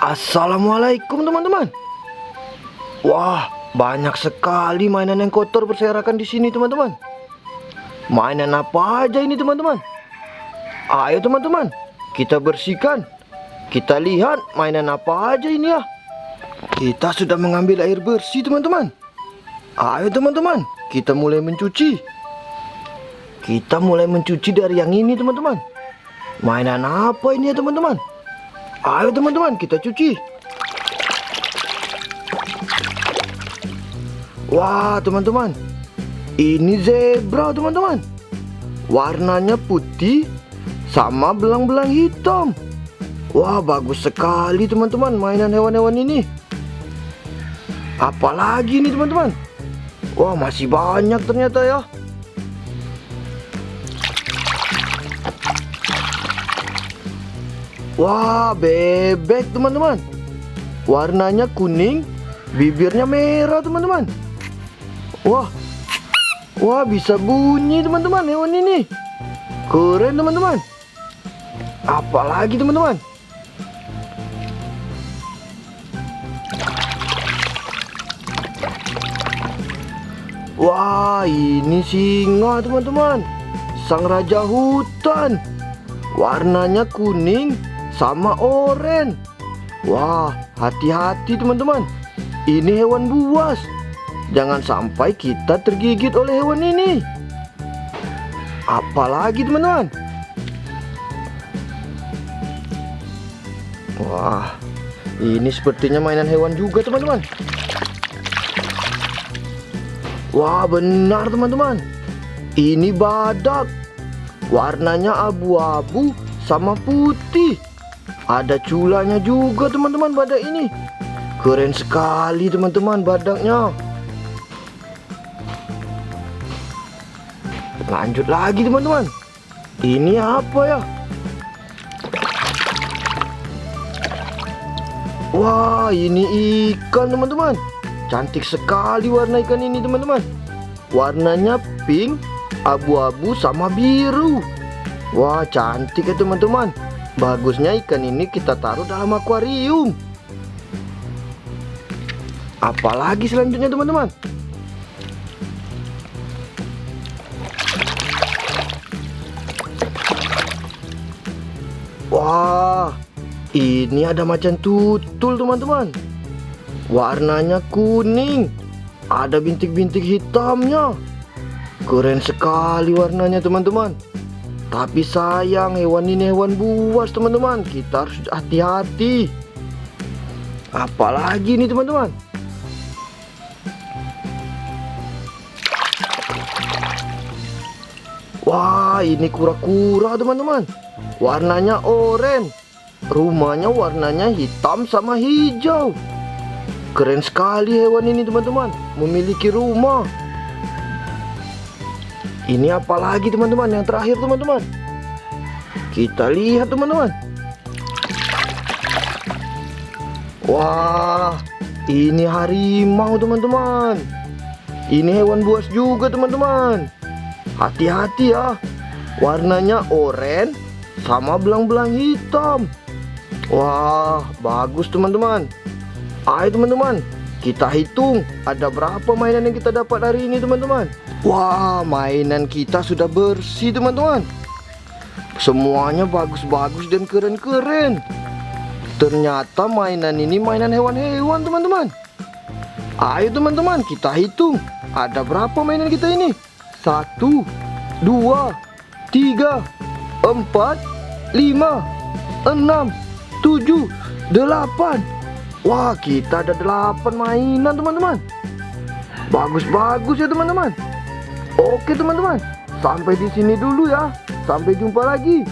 Assalamualaikum teman-teman. Wah, banyak sekali mainan yang kotor berserakan di sini teman-teman. Mainan apa aja ini teman-teman? Ayo teman-teman, kita bersihkan. Kita lihat mainan apa aja ini ya. Kita sudah mengambil air bersih teman-teman. Ayo teman-teman, kita mulai mencuci. Kita mulai mencuci dari yang ini teman-teman. Mainan apa ini ya teman-teman? Ayo teman-teman, kita cuci. Wah teman-teman, ini zebra teman-teman. Warnanya putih sama belang-belang hitam. Wah, bagus sekali teman-teman mainan hewan-hewan ini. Apalagi ini teman-teman? Wah, masih banyak ternyata ya. Wah, bebek teman-teman. Warnanya kuning, bibirnya merah teman-teman. Wah, bisa bunyi teman-teman hewan ini. Keren teman-teman. Apalagi teman-teman? Wah, ini singa teman-teman. Sang raja hutan. Warnanya kuning sama oranye. Wah, hati-hati teman-teman. Ini hewan buas. Jangan sampai kita tergigit oleh hewan ini. Apalagi teman-teman? Wah, ini sepertinya mainan hewan juga teman-teman. Wah, benar teman-teman. Ini badak. Warnanya abu-abu sama putih. Ada culanya juga teman-teman badak ini. Keren sekali teman-teman badaknya. Lanjut lagi teman-teman. Ini apa ya? Wah, ini ikan teman-teman. Cantik sekali warna ikan ini teman-teman. Warnanya pink, abu-abu sama biru. Wah, cantik ya teman-teman. Bagusnya ikan ini kita taruh dalam akuarium. Apalagi selanjutnya teman-teman? Wah, ini ada macan tutul teman-teman. Warnanya kuning. Ada bintik-bintik hitamnya. Keren sekali warnanya teman-teman. Tapi sayang hewan ini hewan buas teman-teman. Kita harus hati-hati. Apalagi ini teman-teman? Wah, ini kura-kura teman-teman. Warnanya oranye. Rumahnya warnanya hitam sama hijau. Keren sekali hewan ini teman-teman. Memiliki rumah. Ini apa lagi teman-teman? Yang terakhir teman-teman. Kita lihat teman-teman. Wah, ini harimau teman-teman. Ini hewan buas juga teman-teman. Hati-hati ya. Warnanya oranye sama belang-belang hitam. Wah, bagus teman-teman. Ayo teman-teman, kita hitung ada berapa mainan yang kita dapat hari ini teman-teman. Wah, mainan kita sudah bersih teman-teman. Semuanya bagus-bagus dan keren-keren. Ternyata mainan ini mainan hewan-hewan teman-teman. Ayo teman-teman, kita hitung ada berapa mainan kita ini. 1, 2, 3, 4, 5, 6, 7, 8. Wah, kita ada 8 mainan teman-teman. Bagus-bagus ya teman-teman. Oke teman-teman, sampai di sini dulu ya. Sampai jumpa lagi.